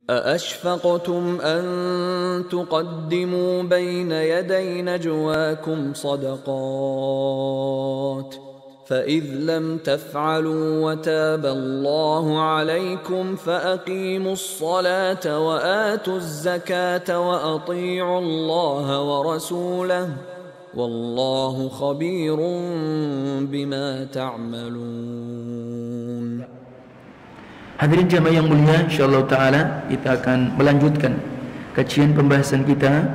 أأشفقتم أن تقدموا بين يدي نجواكم صدقات فإذ لم تفعلوا وتاب الله عليكم فأقيموا الصلاة وآتوا الزكاة وأطيعوا الله ورسوله والله خبير بما تعملون. Hadirin jamaah yang mulia, insyaallah taala kita akan melanjutkan kajian pembahasan kita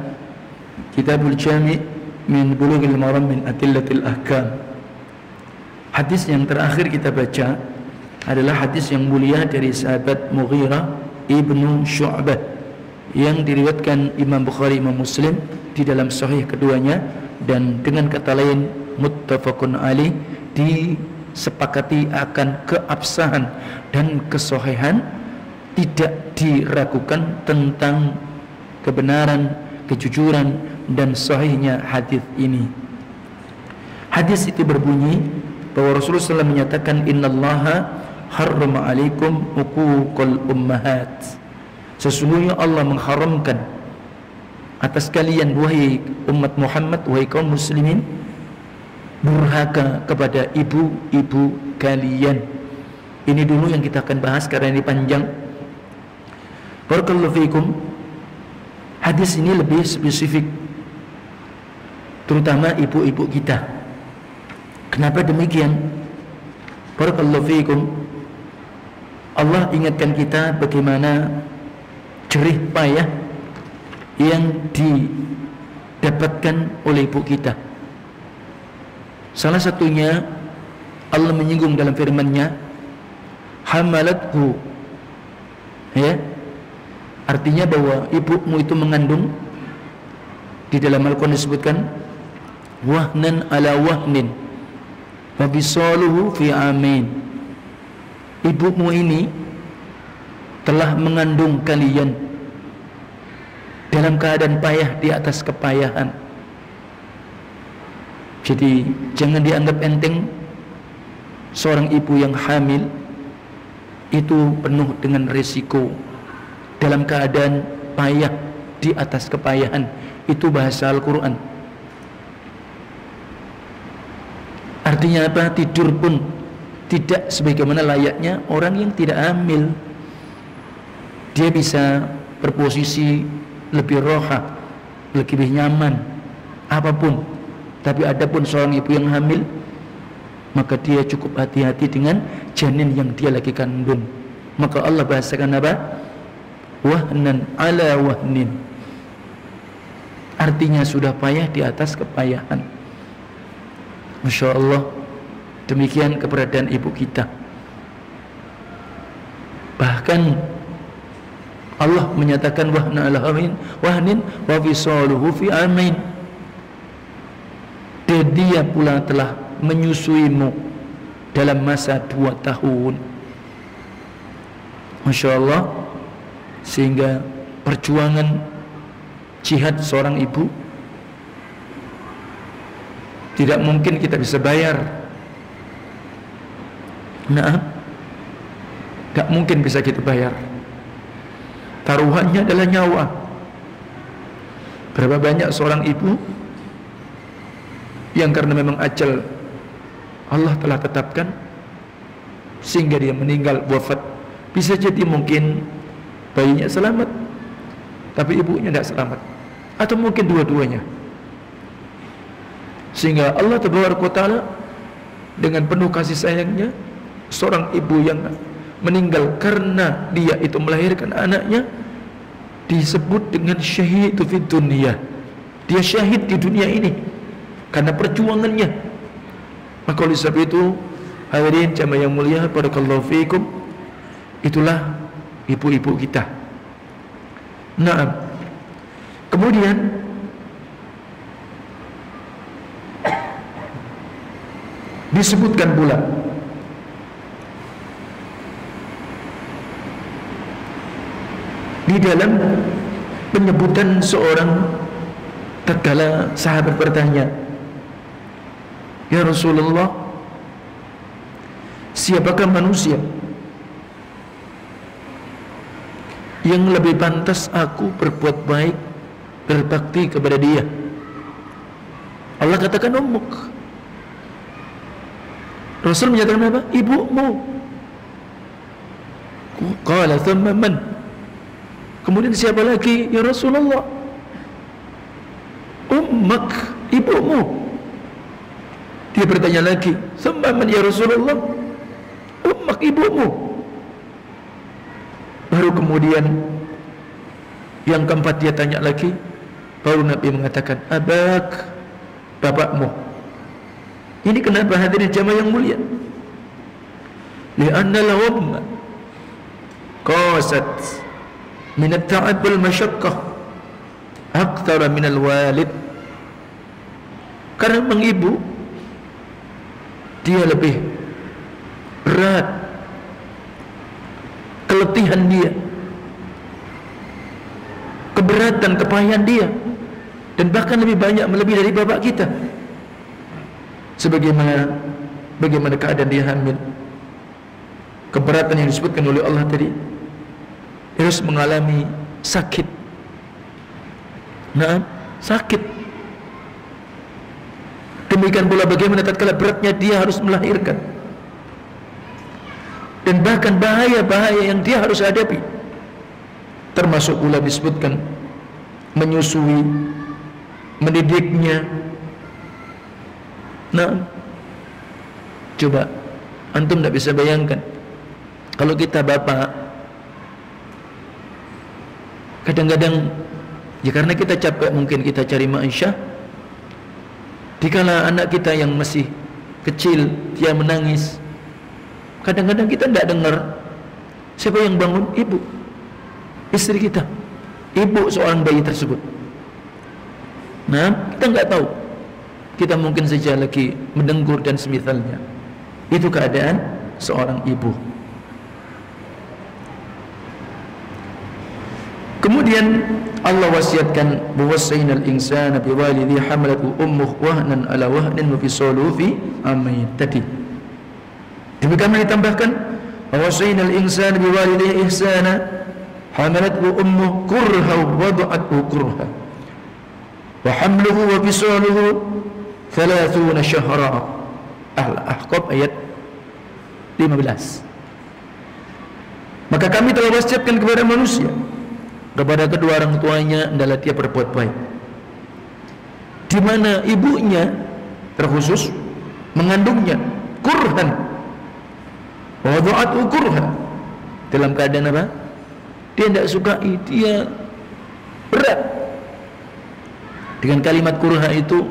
Kitabul Jami' min Bulughil Maram min Adillatil Ahkam. Hadis yang terakhir kita baca adalah hadis yang mulia dari sahabat Mughirah ibnu Syu'bah yang diriwayatkan Imam Bukhari, Imam Muslim di dalam sahih keduanya, dan dengan kata lain muttafaqun alaih, disepakati akan keabsahan dan kesohihan, tidak diragukan tentang kebenaran, kejujuran dan sahihnya hadis ini. Hadis itu berbunyi bahwa Rasulullah SAW menyatakan, innallaha harrama alaikum uquqal ummahat. Sesungguhnya Allah mengharamkan atas kalian wahai umat Muhammad, wahai kaum muslimin, durhaka kepada ibu-ibu kalian. Ini dulu yang kita akan bahas karena ini panjang. Barakallahu fiikum. Hadis ini lebih spesifik, terutama ibu-ibu kita. Kenapa demikian? Barakallahu fiikum. Allah ingatkan kita bagaimana jerih payah yang didapatkan oleh ibu kita. Salah satunya Allah menyinggung dalam firman-Nya, hamalathu, ya, artinya bahwa ibumu itu mengandung. Di dalam Al-Quran disebutkan wahnan ala wahnin wa bisaluhu fi amin. Ibumu ini telah mengandung kalian dalam keadaan payah di atas kepayahan. Jadi jangan dianggap enteng seorang ibu yang hamil itu penuh dengan risiko dalam keadaan payah di atas kepayahan. Itu bahasa Al-Quran. Artinya apa? Tidur pun tidak sebagaimana layaknya orang yang tidak hamil. Dia bisa berposisi lebih roha, lebih nyaman, apapun. Tapi adapun seorang ibu yang hamil, maka dia cukup hati-hati dengan janin yang dia lagi kandung. Maka Allah bahasakan apa? Wahnan ala wahnin. Artinya sudah payah di atas kepayahan. Masya Allah. Demikian keberadaan ibu kita. Bahkan Allah menyatakan wahnan ala wahnin wa fisaluhu fi amain. Dan dia pula telah menyusuimu dalam masa 2 tahun. Masya Allah. Sehingga perjuangan jihad seorang ibu tidak mungkin kita bisa bayar. Nah, gak mungkin bisa kita bayar. Taruhannya adalah nyawa. Berapa banyak seorang ibu yang karena memang ajal Allah telah tetapkan sehingga dia meninggal, wafat. Bisa jadi mungkin bayinya selamat, tapi ibunya tidak selamat, atau mungkin dua-duanya. Sehingga Allah Tabaraka wa Ta'ala dengan penuh kasih sayangnya, seorang ibu yang meninggal karena dia itu melahirkan anaknya disebut dengan syahid fid dunya. Dia syahid di dunia ini karena perjuangannya. Maka oleh sebab itu, hadirin jamaah yang mulia, barakallahu fiikum, itulah ibu-ibu kita. Nah, kemudian disebutkan pula di dalam penyebutan seorang, tatkala sahabat bertanya, ya Rasulullah, siapakah manusia yang lebih pantas aku berbuat baik, berbakti kepada dia. Allah katakan ummuk. Rasul menyatakan apa? Ibumu. Qala thumma man? Kemudian siapa lagi ya Rasulullah? Ummak, ibumu. Dia bertanya lagi, thumma man ya Rasulullah? Ummak, ibumu. Baru kemudian yang keempat dia tanya lagi, baru Nabi mengatakan abak, bapakmu. Ini kenapa hadirin jamaah yang mulia? Li'anna al-umma qasat min at-ta'ab wal masyaqqah akthar min al-walid. Karena mengibu dia lebih berat keletihan dia, keberatan, kepayahan dia, dan bahkan lebih banyak melebihi dari bapak kita. Bagaimana keadaan dia hamil, keberatan yang disebutkan oleh Allah tadi, harus mengalami sakit. Nah, sakit. Demikian pula bagaimana tatkala beratnya dia harus melahirkan, dan bahkan bahaya-bahaya yang dia harus hadapi, termasuk pula disebutkan menyusui, mendidiknya. Nah, coba antum tidak bisa bayangkan kalau kita bapak, kadang-kadang ya karena kita capek mungkin kita cari ma'isyah, dikala anak kita yang masih kecil dia menangis, kadang-kadang kita tidak dengar siapa yang bangun. Ibu, istri kita, ibu seorang bayi tersebut. Nah, kita nggak tahu, kita mungkin saja lagi mendengkur dan semisalnya. Itu keadaan seorang ibu. Kemudian Allah wasiatkan wasainal insana biwalidhi hamalatu ummuhu wahnan ala wahnin wa fisaluhu fi amain tadi. Demikian ditambahkan wasainal insana biwalidhi ihsana hamalatu ummuhu kurha wa wada'athu kurha wa hamluhu wa fisaluhu 30 syahra. Al-Ahqaf ayat 15. Maka kami telah wasiatkan kepada manusia, kepada kedua orang tuanya adalah dia berbuat baik, di mana ibunya terkhusus mengandungnya kurhan, wada'athu kurha, dalam keadaan apa? Dia tidak sukai, dia berat. Dengan kalimat kurha itu,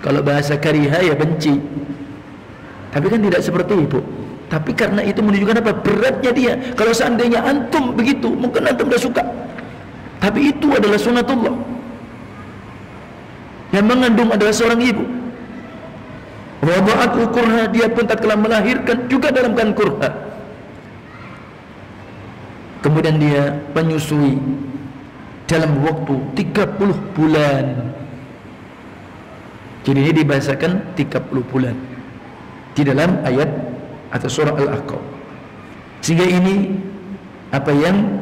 kalau bahasa kariha ya benci, tapi kan tidak seperti itu. Tapi karena itu menunjukkan apa? Beratnya dia. Kalau seandainya antum begitu, mungkin antum tidak suka. Tapi itu adalah sunatullah. Yang mengandung adalah seorang ibu. Wada'athu kurha, dia pun tatkala melahirkan juga dalam keadaan kurha. Kemudian dia menyusui dalam waktu 30 bulan. Jadi ini dibahasakan 30 bulan di dalam ayat atau surah Al-Ahqaf. Sehingga ini apa yang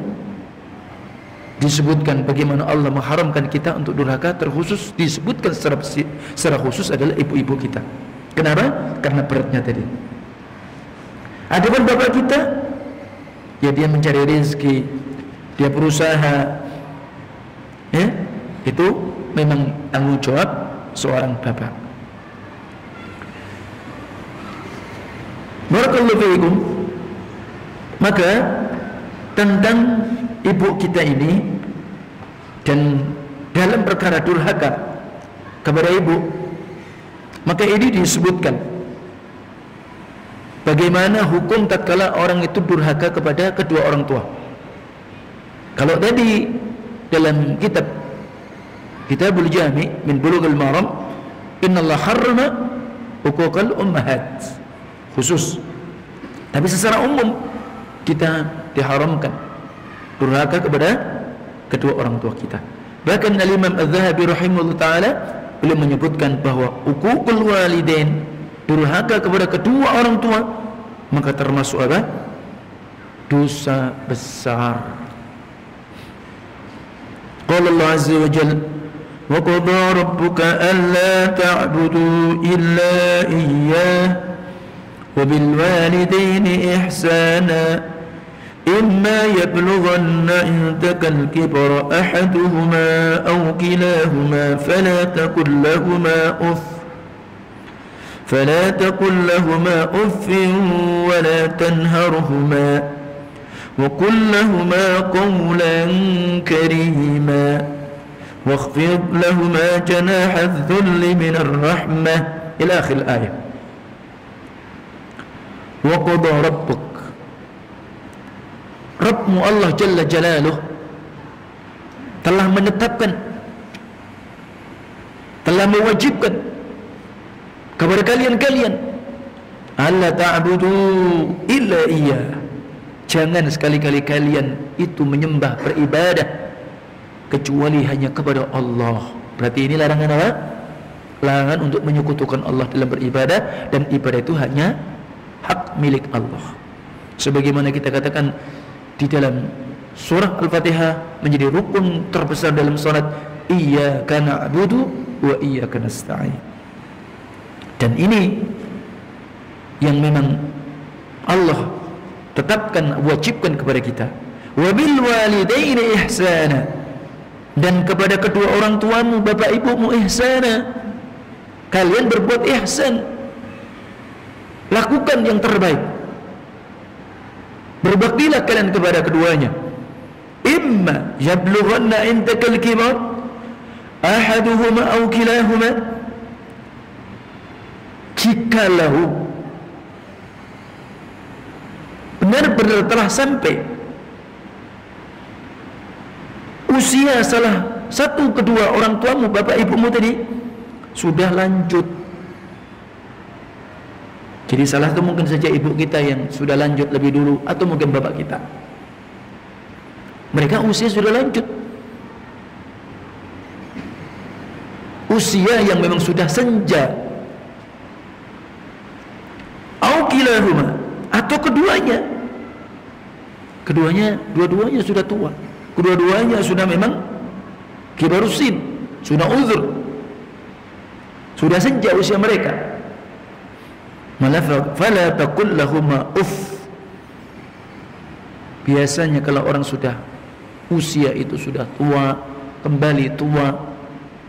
disebutkan bagaimana Allah mengharamkan kita untuk durhaka, terkhusus disebutkan secara khusus adalah ibu-ibu kita. Kenapa? Karena beratnya tadi. Adapun bapak kita, ya dia mencari rezeki, dia berusaha, ya itu memang tanggung jawab seorang bapak. Barakallahu fiikum. Maka tentang ibu kita ini dan dalam perkara durhaka kepada ibu, maka ini disebutkan bagaimana hukum tatkala orang itu durhaka kepada kedua orang tua. Kalau tadi dalam Kitabul Jami' min Bulughil Maram, innallaha harrama uquqal ummahat, khusus. Tapi secara umum kita diharamkan durhaka kepada kedua orang tua kita. Bahkan Al-Imam Az-Zahabi rahimahullah ta'ala beliau menyebutkan bahwa uququl walidain, durhaka kepada kedua orang tua, maka termasuk apa? Dosa besar. qala Allah azza wa jalla wa qadha rabbuka alla ta'budu illa iyyah wa bil walidayni ihsana إما يبلغن عندك الكبر أحدهما أو كلاهما فلا تقل لهما أف ولا تنهرهما وقل لهما قولا كريما واخفض لهما جناح الذل من الرحمة إلى آخر الآية. وقضى ربك, Rabbmu Allah Jalla Jalaluh telah menetapkan, telah mewajibkan kepada kalian alla ta'budu illa iya, jangan sekali-kali kalian itu menyembah, beribadah kecuali hanya kepada Allah. Berarti ini larangan apa? Larangan untuk menyekutukan Allah dalam beribadah, dan ibadah itu hanya hak milik Allah. Sebagaimana kita katakan di dalam surah Al-Fatihah menjadi rukun terbesar dalam salat, iyyaka na'budu wa iyyaka nasta'in. Dan ini yang memang Allah tetapkan, wajibkan kepada kita. Wa bil walidaini ihsana, dan kepada kedua orang tuamu, bapak ibumu, ihsana, kalian berbuat ihsan, lakukan yang terbaik, berbaktilah kalian kepada keduanya. Imma yablughanna indakal kibar ahaduhuma aw kilahuma, jikalau benar-benar telah sampai usia salah satu kedua orang tuamu, bapak ibumu tadi sudah lanjut. Jadi salah itu mungkin saja ibu kita yang sudah lanjut lebih dulu, atau mungkin bapak kita. Mereka usia sudah lanjut, usia yang memang sudah senja. Au kilahuma, atau dua-duanya sudah tua, kedua-duanya sudah memang kibarusin, sudah uzur, sudah senja usia mereka. Fala taqul lahuma uff. Biasanya kalau orang sudah usia itu sudah tua, kembali tua,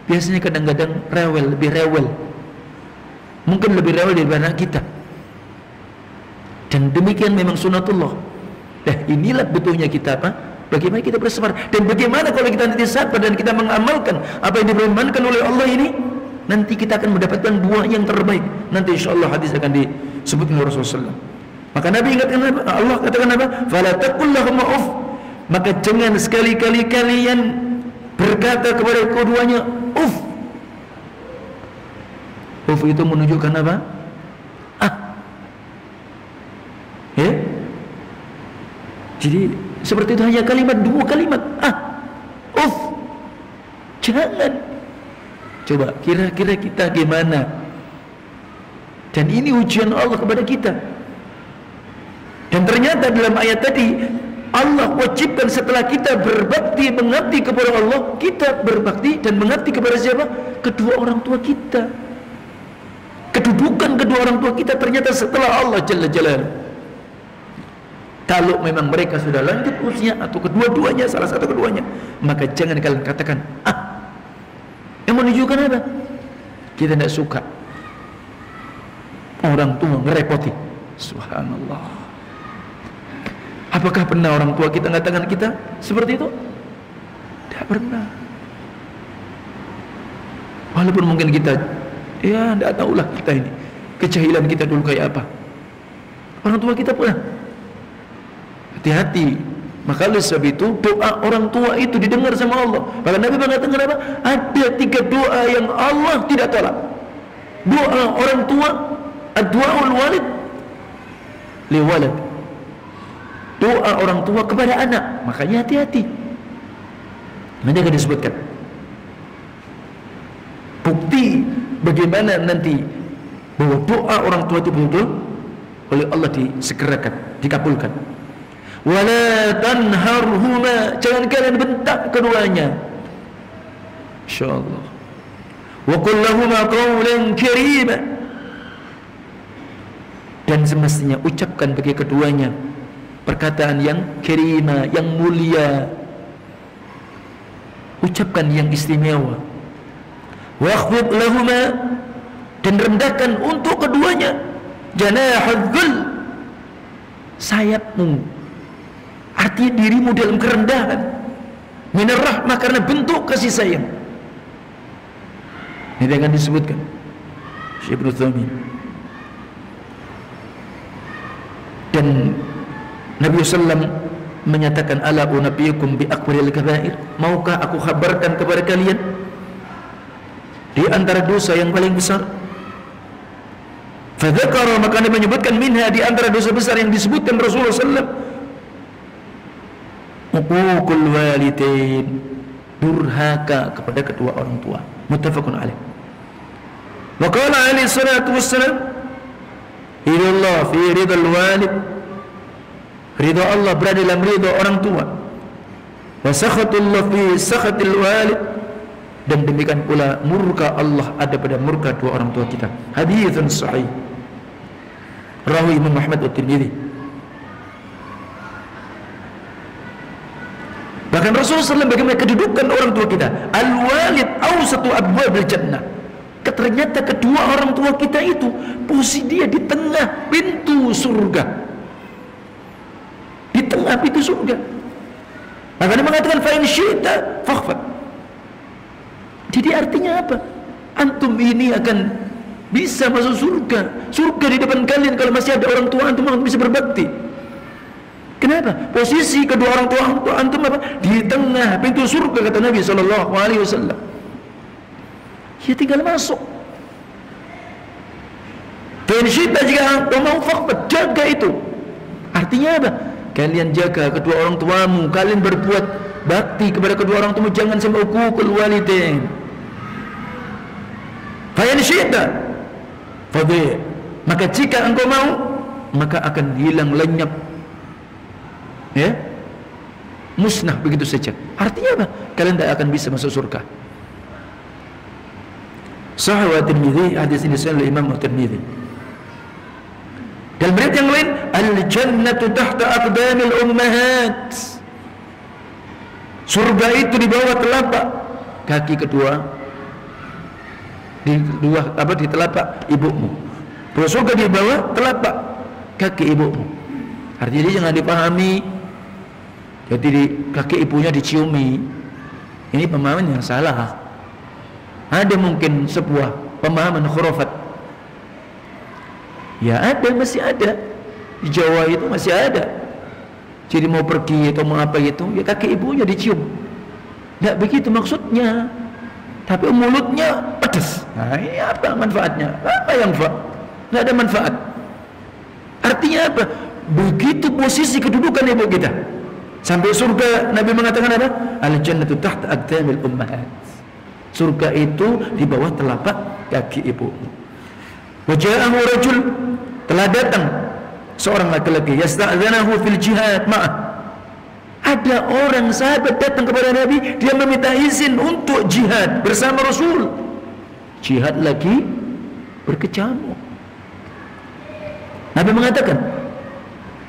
biasanya kadang-kadang lebih rewel, mungkin lebih rewel daripada kita. Dan demikian memang sunatullah. Nah, inilah betulnya kita apa? Bagaimana kita bersabar, dan bagaimana kalau kita nanti sabar dan kita mengamalkan apa yang difirmankan oleh Allah ini, nanti kita akan mendapatkan buah yang terbaik. Nanti insyaallah hadis akan disebutkan oleh Rasulullah. Maka Nabi ingatkan apa? Allah katakan apa? Fala taqul lahum uff. Maka jangan sekali-kali kalian berkata kepada keduanya uff. Uff itu menunjukkan apa? Ya? Jadi seperti itu, hanya dua kalimat uff. Jangan. Coba kira-kira kita gimana? Dan ini ujian Allah kepada kita. Dan ternyata dalam ayat tadi Allah wajibkan setelah kita berbakti, mengabdi kepada Allah, kita berbakti dan mengabdi kepada siapa? Kedua orang tua kita. Kedudukan kedua orang tua kita ternyata setelah Allah Jalla Jalaluhu. Kalau memang mereka sudah lanjut usia, atau kedua-duanya, salah satu keduanya, maka jangan kalian katakan yang menunjukkan apa? Kita tidak suka orang tua ngerepoti. Subhanallah. Apakah pernah orang tua kita mengatakan kita seperti itu? Tidak pernah. Walaupun mungkin kita, ya tidak tahulah kita ini, kejahilan kita dulu kayak apa. Orang tua kita pernah. Hati-hati. Maka oleh sebab itu doa orang tua itu didengar sama Allah. Maka Nabi mengatakan apa? Ada 3 doa yang Allah tidak tolak. Doa orang tua, ad-du'aul walid li walad. Doa orang tua kepada anak. Makanya hati-hati. Nanti akan disebutkan bukti bagaimana nanti bahwa doa orang tua itu betul oleh Allah disegerakan, dikabulkan. Wala tanharhuma, jangan kalian bentak keduanya. Insyaallah. Wa qul lahumā qawlan karīmā. Dan semestinya ucapkan bagi keduanya perkataan yang karima, yang mulia. Ucapkan yang istimewa. Wakhfid lahumā, dan rendahkan untuk keduanya janāhadz-dhull, sayapmu, artinya dirimu dalam kerendahan, minar rahmah, karena bentuk kasih sayang. Ini akan disebutkan Syekh Ibnu Utsaimin. Dan Nabi SAW menyatakan, ala unabbiukum bi akbaril kabair, maukah aku kabarkan kepada kalian di antara dosa yang paling besar? Fadzakara, maka dia menyebutkan minha, di antara dosa besar yang disebutkan Rasulullah SAW, uququl walidain, durhaka kepada kedua orang tua. Muttafaqun alaih. Wa qala alaihi salatu wassalam, ridallah fi ridal walid, ridha Allah berada dalam ridha orang tua. Wa sakhatullah fi sakhatil walid, dan demikian pula murka Allah ada pada murka dua orang tua kita. Haditsun sahih, rawi Imam Ahmad at-Tirmidzi. Bahkan Rasulullah SAW bagaimana kedudukan orang tua kita. Al-walid awsatu abwabil jannah. Ternyata kedua orang tua kita itu posisi dia di tengah pintu surga. Di tengah pintu surga. Maka dia mengatakan fa in syi'ta fakhfad. Jadi artinya apa? Antum ini akan bisa masuk surga. Surga di depan kalian kalau masih ada orang tua antum bisa berbakti. Kenapa? Posisi kedua orang tua antum apa? Di tengah pintu surga, kata Nabi SAW. Ya tinggal masuk. Pensyita jika kau mau fakfat, jaga itu. Artinya apa? Kalian jaga kedua orang tuamu, kalian berbuat bakti kepada kedua orang tuamu, jangan sampai uququl walidain. Pensyita fadhi, maka jika engkau mau, maka akan hilang lenyap, ya, musnah begitu saja. Artinya apa? Kalian tidak akan bisa masuk surga. Sahih At-Tirmidzi, hadis ini sahih Imam At-Tirmidzi. Dalam riwayat yang lain, al-jannatu tahta aqdamil ummahat. Surga itu di bawah telapak kaki kedua, di telapak ibumu. Surga di bawah telapak kaki ibumu. Artinya jangan dipahami jadi di kaki ibunya diciumi. Ini pemahaman yang salah. Ada mungkin sebuah pemahaman khurafat. Ya ada, masih ada. Di Jawa itu masih ada. Jadi mau pergi atau mau apa gitu, ya kaki ibunya dicium. Tidak begitu maksudnya. Tapi mulutnya pedas. Nah ini apa manfaatnya? Apa yang tidak ada manfaat. Artinya apa? Begitu posisi kedudukan ibu kita. Sampai surga Nabi mengatakan apa? Al-jannatu tahta aqdamil ummahat. Surga itu di bawah telapak kaki ibu. Waja'ahu rajul, telah datang seorang laki-laki, yasta'dzanahu fil jihad ma'ah. Ada orang sahabat datang kepada Nabi, dia meminta izin untuk jihad bersama Rasul. Jihad lagi berkecamuk. Nabi mengatakan,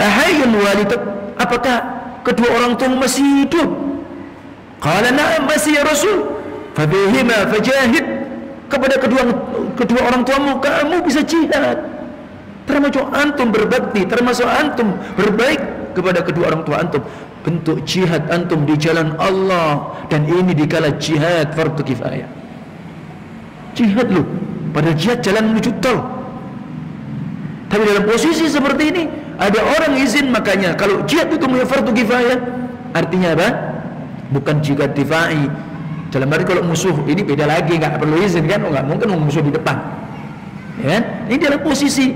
ahayyun walidak, apakah kedua orang tua masih hidup? Qala na'am, masih ya Rasul. Fabihima fajahid, kepada kedua orang tuamu kamu bisa jihad. Termasuk antum berbakti, termasuk antum berbaik kepada kedua orang tua antum. Bentuk jihad antum di jalan Allah. Dan ini dikala jihad fardu kifayah. Jihad lu, pada jihad jalan menuju tol. Tapi dalam posisi seperti ini ada orang izin, makanya kalau jihad itu punya fardu kifayah, artinya apa? Bukan jihad difai. Dalam arti kalau musuh ini beda lagi, nggak perlu izin kan? Nggak mungkin musuh di depan. Ya, ini dalam posisi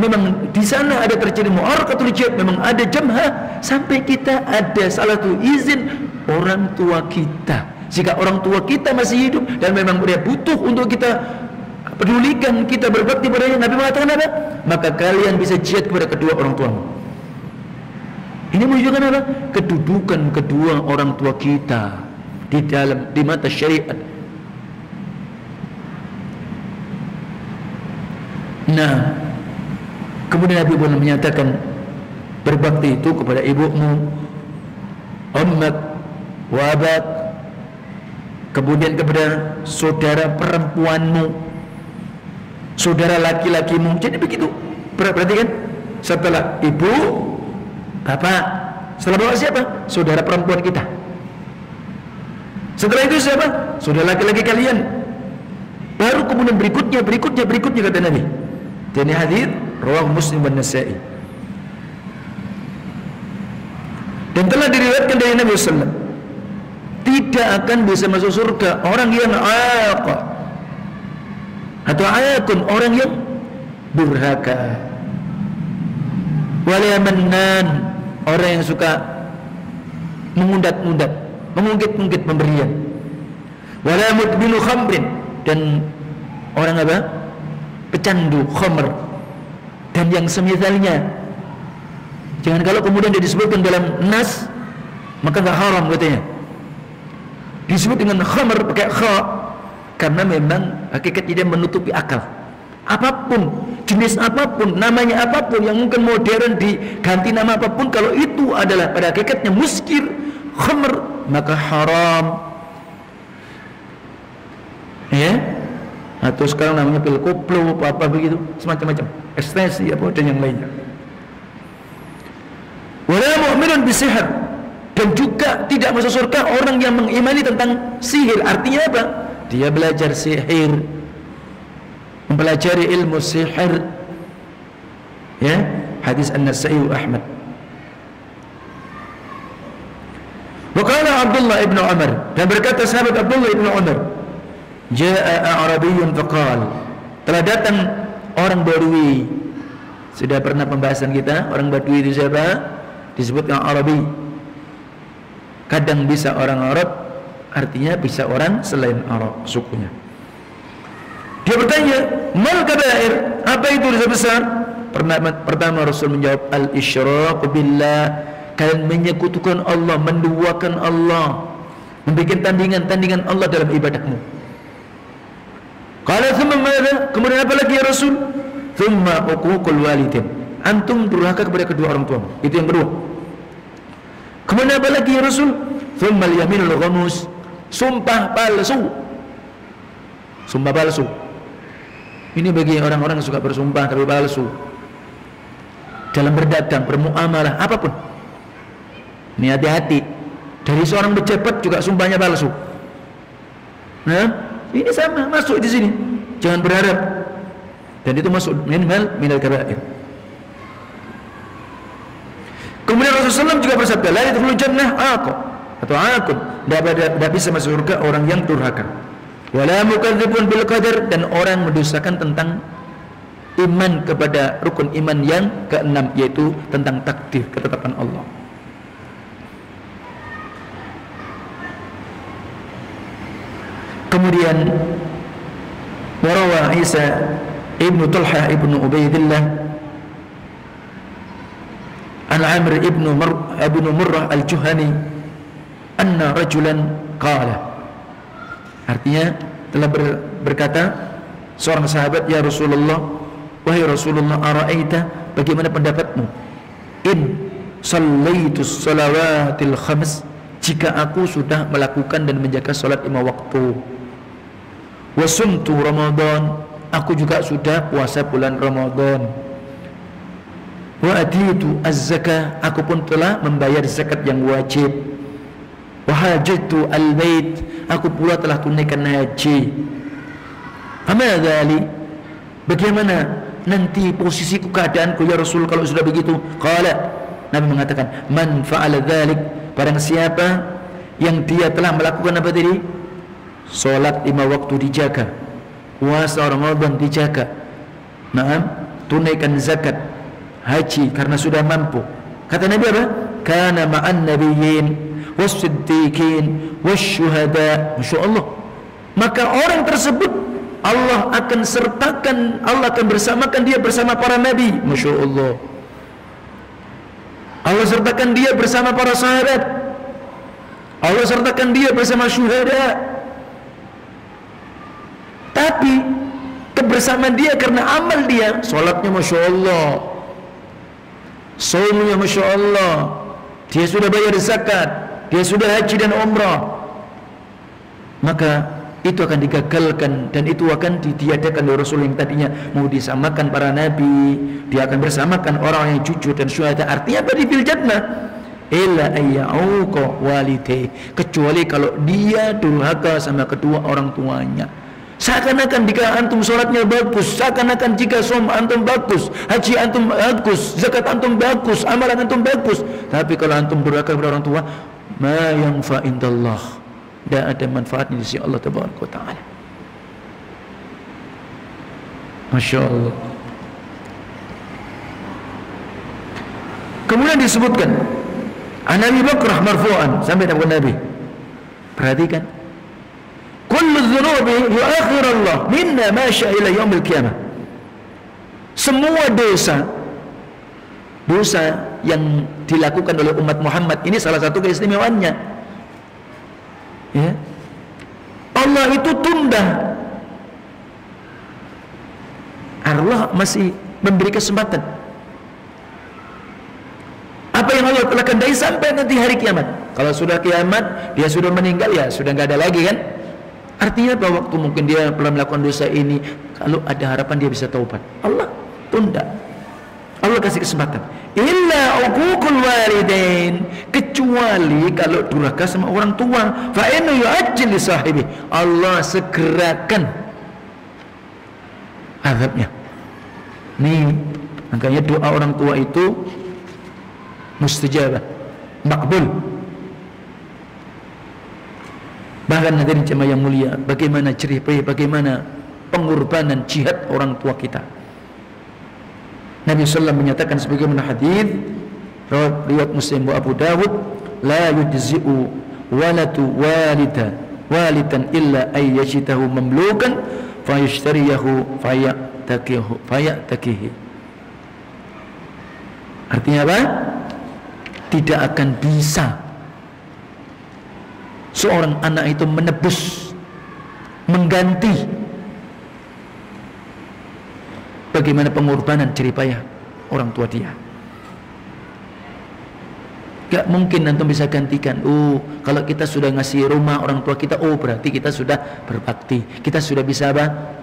memang di sana ada terjadi mu'arakatul jihad, memang ada jamha, sampai kita ada salah satu izin orang tua kita. Jika orang tua kita masih hidup dan memang dia butuh untuk kita pedulikan, kita berbakti padanya, Nabi mengatakan apa? Maka kalian bisa jihad kepada kedua orang tuamu. Ini menunjukkan apa? Kedudukan kedua orang tua kita di mata syariat, Nah, kemudian Nabi pun menyatakan berbakti itu kepada ibumu, ummak, wa abak, kemudian kepada saudara perempuanmu, saudara laki-lakimu. Jadi begitu. Perhatikan, setelah ibu, bapak, setelah bapak siapa? Saudara perempuan kita. Setelah itu siapa? Saudara laki-laki kalian. Baru kemudian berikutnya kata Nabi. Dan hadis riwayat Muslim dan Nasa'i. Dan telah diriwayatkan dari Nabi sallallahu alaihi wasallam, tidak akan bisa masuk surga orang yang aqa atau ayakun, orang yang durhaka, wala mannan, orang yang suka mengundat-undat, mengungkit-ungkit pemberian, wala mudbinu khamrin, dan orang apa? Pecandu khamr dan yang semisalnya. Jangan kalau kemudian dia disebutkan dalam nas maka enggak haram katanya. Disebut dengan khamr pakai kha karena memang hakikatnya dia menutupi akal. Apapun, jenis apapun, namanya apapun yang mungkin modern diganti nama apapun, kalau itu adalah pada hakikatnya muskir, khamr, maka haram. Ya? Atau sekarang namanya pil koplo apa begitu, semacam-macam, ekstasi apa dan yang lainnya. Wala mu'minun bisihir, dan juga tidak masuk surga orang yang mengimani tentang sihir. Artinya apa? Dia belajar sihir, mempelajari ilmu sihir. Ya, hadis An-Nasa'i wa Ahmad. Wa qala Abdullah ibn Umar, dan berkata sahabat Abdullah ibn Umar, Ja'a Arabiyyun faqal, telah datang orang Badui. Sudah pernah pembahasan kita, orang Badui itu siapa? Disebutkan Arabi. Kadang bisa orang Arab, artinya bisa orang selain Arab sukunya. Dia bertanya, mal kabair, apa itu dosa besar? Pertama Rasul menjawab, al-isyrak billah, kalian menyekutukan Allah, menduakan Allah, membuat tandingan Allah dalam ibadahmu. Qala thumma madza? Kemudian apa lagi ya Rasul? Thumma uququl walidain. Antum durhaka kepada kedua orang tuamu. Itu yang kedua. Kemudian apa lagi ya Rasul? Thumma al-yaminul ghamus. Sumpah palsu. Sumpah palsu. Ini bagi orang-orang yang suka bersumpah tapi palsu. Dalam berdagang, bermuamalah, apapun. Ini hati-hati. Dari seorang pejabat juga sumpahnya palsu. Nah, ini sama, masuk di sini. Jangan berharap. Dan itu masuk minal kabair. Kemudian Rasulullah SAW juga bersabda, la yadkhulul jannah atau akun, tidak bisa masuk surga orang yang durhaka. Wala mukadzibun bil qadar, dan orang mendustakan tentang iman kepada rukun iman yang keenam, yaitu tentang takdir, ketetapan Allah. Kemudian warawa Isa ibnu Talha ibnu Ubaidillah an Amr ibnu Murrah al-Juhani anna rajulan qala, artinya telah berkata seorang sahabat, ya Rasulullah, wahai Rasulullah, ara'aita, bagaimana pendapatmu, in sallaitus salawatil khams, jika aku sudah melakukan dan menjaga salat 5 waktu, wasumtu Ramadan, aku juga sudah puasa bulan Ramadan, wa atitu az-zakah, aku pun telah membayar zakat yang wajib, wa hajjatu al-bait, aku pula telah tunaikan haji. Ama dzali, bagaimana nanti posisiku, keadaanku ya Rasul kalau sudah begitu? Qala, Nabi mengatakan, man fa'ala dzalik, barang siapa yang dia telah melakukan apa tadi? Salat 5 waktu dijaga, puasa Ramadan dijaga, tunaikan zakat, haji karena sudah mampu. Kata Nabi apa? Kana ma'an nabiyyin was-siddiqin wasyuhada. Masyaallah. Maka orang tersebut Allah akan sertakan, Allah akan bersamakan dia bersama para nabi. Masyaallah. Allah sertakan dia bersama para sahabat. Allah sertakan dia bersama syuhada. Tapi bersama dia karena amal dia, sholatnya Masya Allah, saumnya Masya Allah, dia sudah bayar zakat, dia sudah haji dan umrah, maka itu akan digagalkan dan itu akan ditiadakan oleh Rasul yang tadinya mau disamakan para nabi. Dia akan bersamakan orang yang jujur dan syuhada. Artinya apa? Di fil jannah illa ayyauqa walidayhi, kecuali kalau dia durhaka sama kedua orang tuanya. Seakan-akan jika antum sholatnya bagus, seakan-akan jika som antum bagus, haji antum bagus, zakat antum bagus, amalan antum bagus, tapi kalau antum durhaka kepada orang tua, ma yanfa indallah, tidak ada manfaatnya di sisi Allah Tabaraka wa Ta'ala. Masya Allah. Kemudian disebutkan an Abi Bakrah marfu'an, sampai kepada Nabi. Perhatikan, kullu dzunubi yu'akhir Allah minna ma syaa ila yaumil qiyamah. Semua dosa yang dilakukan oleh umat Muhammad ini salah satu keistimewaannya, ya, Allah itu tunda. Allah masih memberi kesempatan. Apa yang Allah telah kehendaki sampai nanti hari kiamat. Kalau sudah kiamat, dia sudah meninggal, ya sudah nggak ada lagi kan. Artinya bahwa waktu mungkin dia pernah melakukan dosa ini, kalau ada harapan dia bisa taubat, Allah tunda. Allah kasih kesempatan. Illa uququl walidain, kecuali kalau durhaka sama orang tua, fa inna yu'ajjil li sahibi, Allah segerakan azabnya. Nih, makanya doa orang tua itu mustajabah, makbul. Bahkan hadirin jemaah yang mulia, bagaimana jerih payah, bagaimana pengorbanan jihad orang tua kita. Nabi sallallahu menyatakan sebagaimana hadis riwayat Muslim wa Abu Dawud, la yujzi'u waladu walidan illa ay yajitahu mamlukan fayashtariyahu fayatakihi. Artinya apa? Tidak akan bisa seorang anak itu menebus, mengganti bagaimana pengorbanan jerih payah orang tua dia. Gak mungkin antum bisa gantikan. Oh, kalau kita sudah ngasih rumah orang tua kita, oh berarti kita sudah berbakti, kita sudah bisa apa?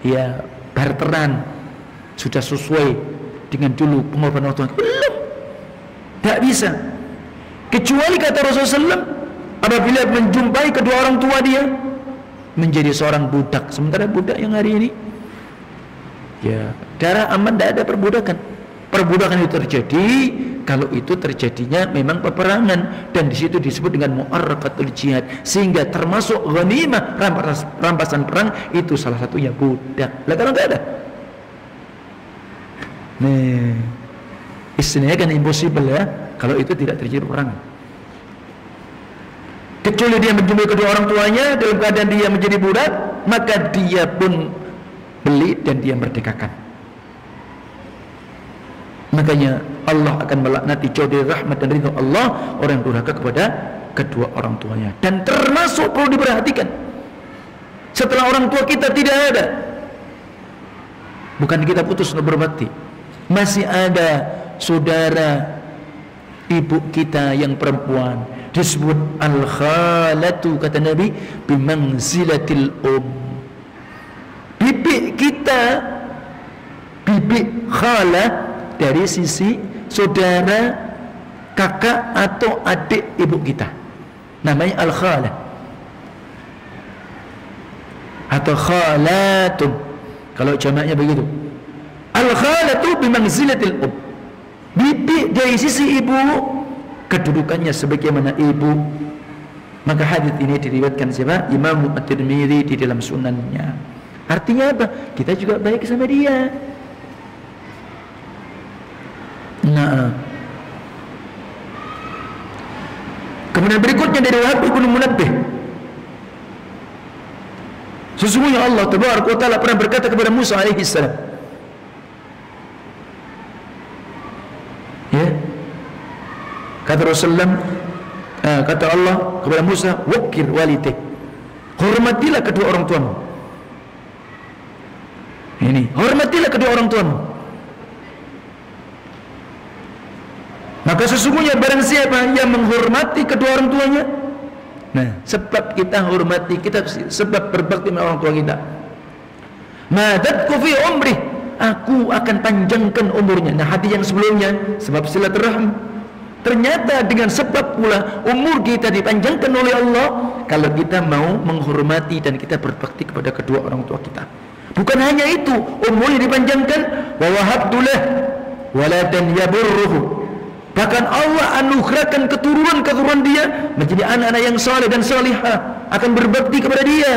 Ya, barteran, sudah sesuai dengan dulu pengorbanan orang tua. Belum, gak bisa. Kecuali kata Rasulullah SAW, apabila menjumpai kedua orang tua dia menjadi seorang budak. Sementara budak yang hari ini, ya, darah aman, tidak ada perbudakan. Perbudakan itu terjadi kalau itu terjadinya memang peperangan, dan di situ disebut dengan mu'arraqatul jihad, sehingga termasuk ghanimah, rampasan perang, itu salah satunya budak. Lah kalau enggak ada, nih istilahnya kan impossible ya, kalau itu tidak terjadi peperangan. Kecuali dia menjumpai kedua orang tuanya dalam keadaan dia menjadi budak, maka dia pun beli dan dia merdekakan. Makanya Allah akan melaknati jauh dari rahmat dan ridha Allah orang yang durhaka kepada kedua orang tuanya. Dan termasuk perlu diperhatikan, setelah orang tua kita tidak ada, bukan kita putus untuk berbakti, masih ada saudara ibu kita yang perempuan, disebut al-khalatu, kata Nabi, bimanzilatil bibi kita, bibi khala, dari sisi saudara, kakak atau adik ibu kita, namanya al-khala atau khalatun, kalau jamaknya begitu. Al-khalatu bimanzilatil bibi dari sisi ibu, kedudukannya sebagaimana ibu. Maka hadis ini diriwayatkan siapa? Imam At-Tirmidzi di dalam sunannya. Artinya apa? Kita juga baik sama dia. Nah, kemudian berikutnya dari Wahab bin Munabbih, sesungguhnya Allah Tabaraka wa Ta'ala pernah berkata kepada Musa alaihi salam, ya, kata Rasulullah, kata Allah kepada Musa, wakir walidik, hormatilah kedua orang tuamu. Ini, hormatilah kedua orang tuamu. Maka sesungguhnya barang siapa yang menghormati kedua orang tuanya, nah, sebab kita hormati, kita sebab berbakti dengan orang tua kita. Madatku fi umri, aku akan panjangkan umurnya. Nah, hadis yang sebelumnya sebab silaturahim, ternyata dengan sebab pula umur kita dipanjangkan oleh Allah kalau kita mau menghormati dan kita berbakti kepada kedua orang tua kita. Bukan hanya itu, umurnya dipanjangkan, wa wahabtulah waladan yaburruhu, bahkan Allah anugerahkan keturunan dia menjadi anak-anak yang saleh dan salihah, akan berbakti kepada dia.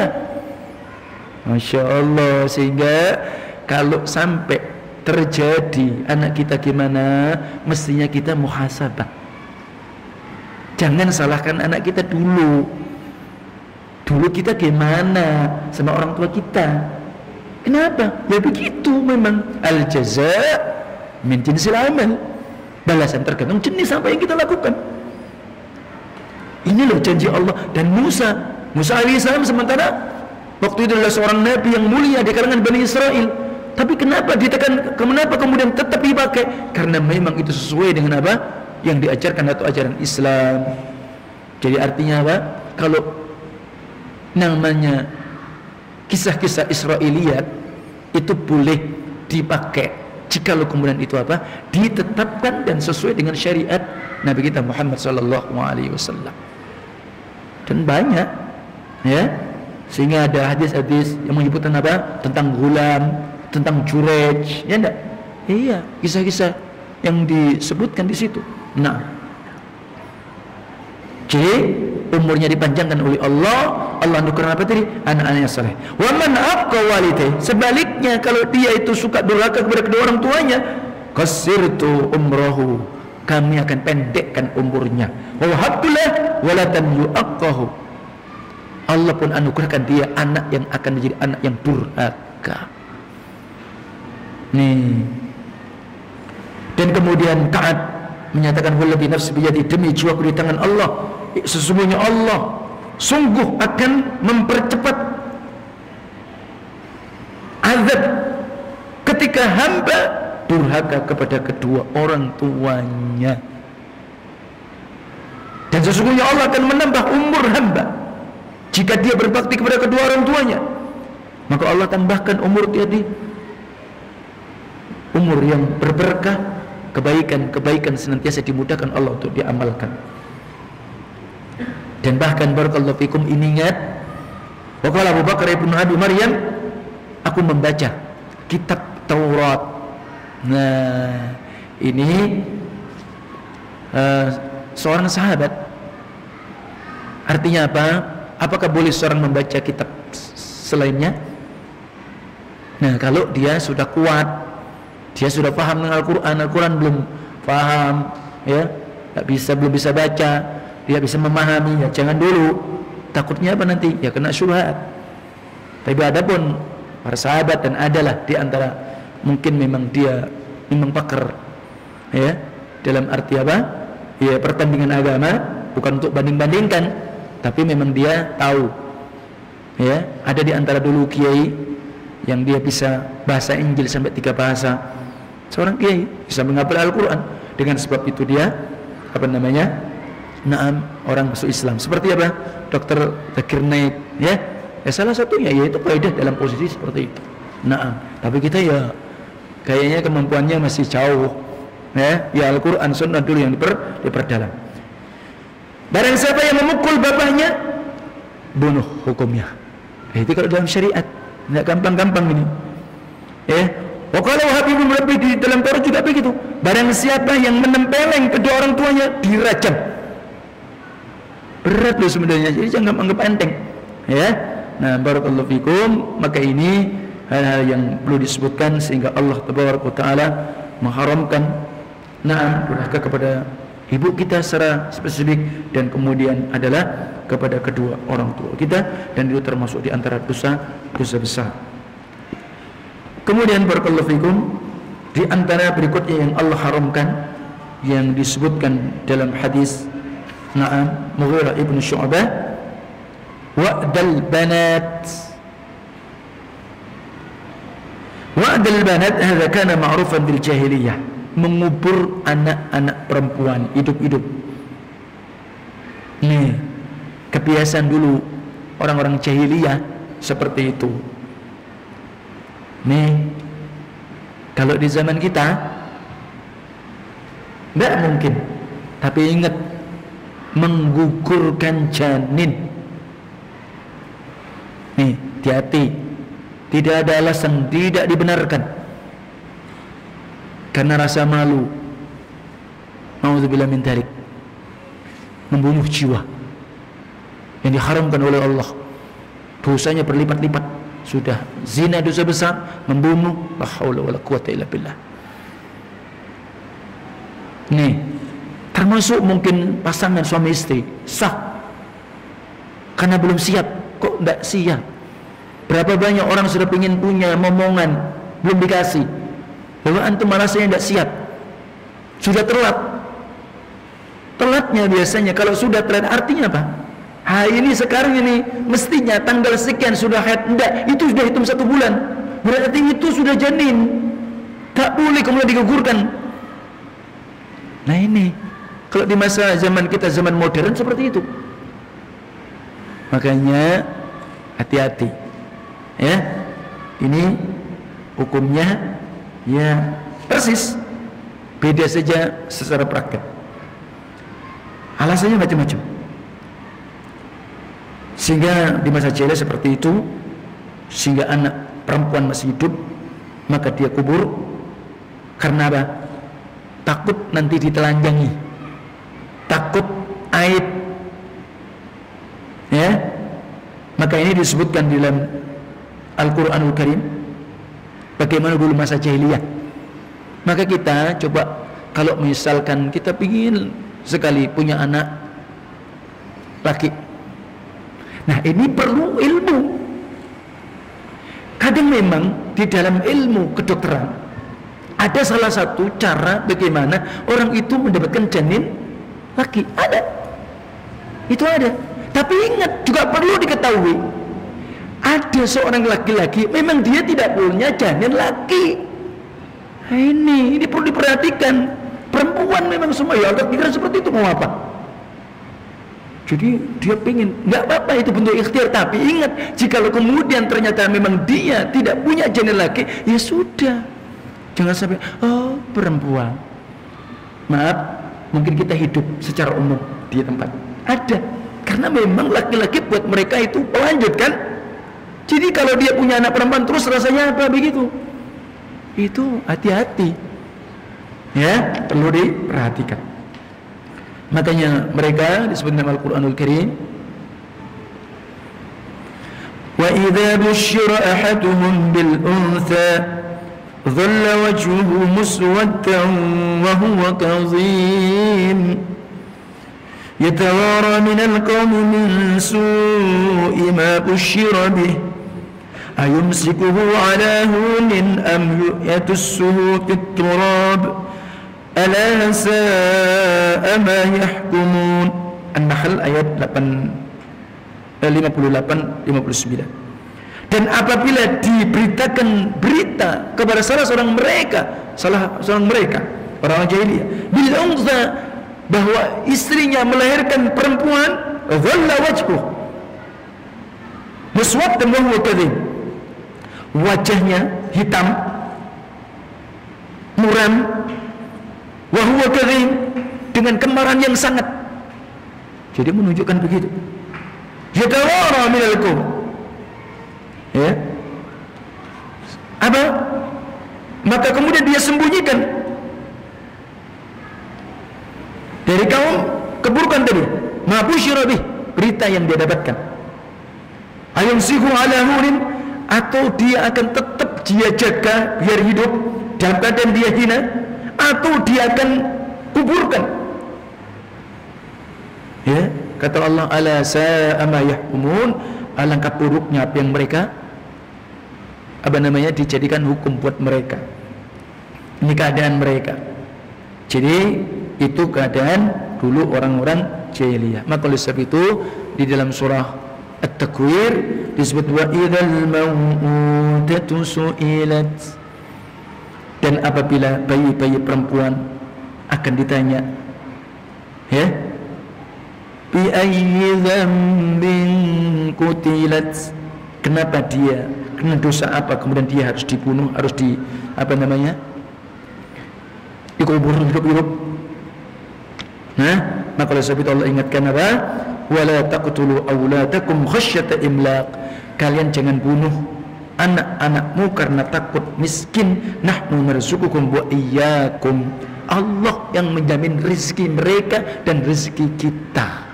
Masya Allah. Sehingga kalau sampai terjadi anak kita gimana, mestinya kita muhasabah. Jangan salahkan anak kita dulu. Dulu kita gimana sama orang tua kita? Kenapa? Ya begitu memang. Al-jaza' min jinsil amal. Balasan tergantung jenis apa yang kita lakukan. Inilah janji Allah. Dan Musa alaihissalam sementara waktu itu adalah seorang nabi yang mulia di kalangan Bani Israel, tapi kenapa ditekan, kenapa kemudian tetap dipakai? Karena memang itu sesuai dengan apa yang diajarkan atau ajaran Islam. Jadi artinya apa? Kalau namanya kisah-kisah Israiliyat itu boleh dipakai jikalau kemudian itu apa? Ditetapkan dan sesuai dengan syariat Nabi kita Muhammad sallallahu alaihi wasallam. Dan banyak, ya. Sehingga ada hadis-hadis yang menyebutkan apa? Tentang gulam, tentang jurej, ya enggak? Iya, kisah-kisah yang disebutkan di situ. Nah, jadi umurnya dipanjangkan oleh Allah. Allah anugerah apa tadi? Anak-anak yang saleh. Wa man aqqa walidayhi, sebaliknya kalau dia itu suka durhaka kepada kedua orang tuanya, qasirtu umrahu, kami akan pendekkan umurnya. Wa habtulah waladan yu'aqqahu, Allah pun anugerahkan dia anak yang akan menjadi anak yang durhaka. Nih. Dan kemudian Ka'ab menyatakan wallazi nafsi biyadi, demi jiwaku di tangan Allah, sesungguhnya Allah sungguh akan mempercepat azab ketika hamba durhaka kepada kedua orang tuanya. Dan sesungguhnya Allah akan menambah umur hamba jika dia berbakti kepada kedua orang tuanya. Maka Allah tambahkan umur dia di umur yang berberkah, kebaikan senantiasa dimudahkan Allah untuk diamalkan. Dan bahkan barakallahu fikum, ini ingat, waqala Abu Bakar ibn Abi Maryam, aku membaca kitab Taurat. Nah, ini seorang sahabat. Artinya apa? Apakah boleh seorang membaca kitab selainnya? Nah, kalau dia sudah kuat, dia sudah paham dengan Al-Quran belum paham, ya, belum bisa baca, dia bisa memahami, ya jangan dulu. Takutnya apa nanti? Ya kena syubhat. Tapi ada pun para sahabat, dan adalah di antara mungkin memang dia memang pakar, ya, dalam arti apa? Ya, pertandingan agama, bukan untuk banding-bandingkan, tapi memang dia tahu. Ya, ada di antara dulu kiai yang dia bisa bahasa Injil sampai 3 bahasa. Seorang kiai bisa menghafal Al-Quran. Dengan sebab itu dia orang masuk Islam. Seperti apa? Dr. Zakir Naik, ya. Salah satunya yaitu faedah dalam posisi seperti itu. Tapi kita ya kayaknya kemampuannya masih jauh. Ya Al-Quran Sunnah dulu yang diperdalam. Barang siapa yang memukul bapaknya, bunuh hukumnya. Itu kalau dalam syariat, tidak gampang-gampang ini. Kalau Habibul Rabbi di dalam Taurat juga begitu. Barang siapa yang menempeleng kedua orang tuanya, dirajam. Berat loh sebenarnya, jadi jangan anggap enteng. Ya. Nah, barakallahu fikum, maka ini hal-hal yang perlu disebutkan sehingga Allah Taala mengharamkan durhaka kepada ibu kita secara spesifik, dan kemudian adalah kepada kedua orang tua kita, dan itu termasuk di antara dosa besar. Kemudian barakallahu fikum, di antara berikutnya yang Allah haramkan yang disebutkan dalam hadis Mughirah ibn Syu'bah, wa'dal banat Wa'dal banat hadza kana ma'rufan bil jahiliyah, mengubur anak-anak perempuan hidup-hidup. Nih, kebiasaan dulu orang-orang jahiliyah seperti itu. Nih, kalau di zaman kita enggak mungkin. Tapi ingat, menggugurkan janin. Nih, hati-hati. Tidak ada alasan, tidak dibenarkan. Karena rasa malu. Nauzubillah min dzalik. Membunuh jiwa yang diharamkan oleh Allah. Dosanya berlipat-lipat. Sudah zina dosa besar, membunuh, la haula wala quwata illa billah. Nih, termasuk mungkin pasangan suami istri sah karena belum siap. Kok enggak siap? Berapa banyak orang sudah ingin punya momongan, belum dikasih. Lalu antum merasanya enggak siap. Sudah telat. Telatnya biasanya kalau sudah telat artinya apa? Ini sekarang ini mestinya tanggal sekian sudah haid, enggak, itu sudah hitung 1 bulan. Berarti itu sudah janin. Tak boleh kemudian digugurkan. Nah ini, kalau di masa zaman kita, zaman modern seperti itu. Makanya hati-hati. Ya. Ini hukumnya ya persis. Beda saja secara praktek. Alasannya macam-macam. Sehingga di masa jahiliyah seperti itu, sehingga anak perempuan masih hidup maka dia kubur. Karena apa? Takut nanti ditelanjangi, takut aib, ya. Maka ini disebutkan di dalam Al-Quranul Karim bagaimana dulu masa jahiliyah. Maka kita coba, kalau misalkan kita ingin sekali punya anak laki, nah ini perlu ilmu. Kadang memang di dalam ilmu kedokteran ada salah satu cara bagaimana orang itu mendapatkan janin laki. Ada. Itu ada. Tapi ingat, juga perlu diketahui, ada seorang laki-laki memang dia tidak punya janin laki. Nah, ini perlu diperhatikan. Perempuan memang semua, ya Allah kira seperti itu, mau apa? Jadi dia pengen, nggak apa-apa itu bentuk ikhtiar. Tapi ingat, jika kemudian ternyata memang dia tidak punya janin laki, ya sudah. Jangan sampai, oh perempuan, maaf, mungkin kita hidup secara umum di tempat ada, karena memang laki-laki buat mereka itu pelanjut kan. Jadi kalau dia punya anak perempuan terus rasanya apa begitu? Itu hati-hati, ya, perlu diperhatikan. Makanya mereka disebut dalam Al-Quranul Karim, wa idza busyira ahaduhum bil untha dhalla wajhuhu muswaddan wa huwa kadhim yatawara min al-qawmi min su'i ma busyira bih ayumsikuhu ala hunin am yatussuhu fit turab ala sa'a ma yahkumun. An-Nahl ayat 58-59. Dan apabila diberitakan berita kepada salah seorang mereka, orang jahiliyah, bil untha, bahwa istrinya melahirkan perempuan, dhalla wajhuhu muswaddan wa huwa kadhib, wajahnya hitam, muram, wa huwa kadhib, dengan kemarahan yang sangat. Jadi menunjukkan begitu. Yatawara minal qawm, ya, apa? Maka kemudian dia sembunyikan dari kaum keburukan tadi, ma busyira bih, berita yang dia dapatkan. Ayumsihu ala hunin, atau dia akan tetap dia jaga biar hidup dalam keadaan dia hina, atau dia akan kuburkan. Ya, kata Allah, ala sa'a ma yahkumun, alangkah buruknya apa yang mereka dijadikan hukum buat mereka. Ini keadaan mereka. Jadi itu keadaan dulu orang-orang jahiliyah. Maka oleh sebab itu di dalam surah At-Takwir disebut wa idzal mau'udatu su'ilat Dan apabila bayi-bayi perempuan akan ditanya, ya, bi ayyi dzambin qutilat, kenapa dia, kena dosa apa kemudian dia harus dibunuh, harus dikubur hidup-hidup. Nah, maka oleh sebab itu Allah ingatkan apa? Wala taqtulu auladakum khasyata imlaq. Kalian jangan bunuh anak-anakmu karena takut miskin. Nahnu narzuqukum wa iyyakum. Allah yang menjamin rezeki mereka dan rezeki kita.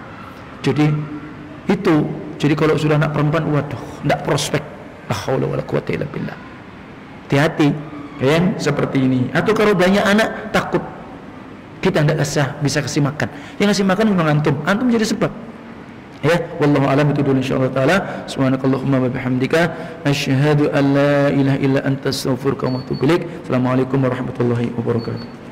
Jadi itu. Jadi kalau sudah anak perempuan, waduh, enggak prospek. La haula wala quwata illa billah. Hati-hati, kan? Seperti ini. Atau kalau banyak anak, takut kita enggak bisa kasih makan. Yang kasih makan memang antum jadi sebab. Ya, wallahu a'lam itu dulu insyaallah taala. Subhanakallahumma wa bihamdika asyhadu an la ilaha illa anta astaghfiruka wa atubu ilaik. Assalamualaikum warahmatullahi wabarakatuh.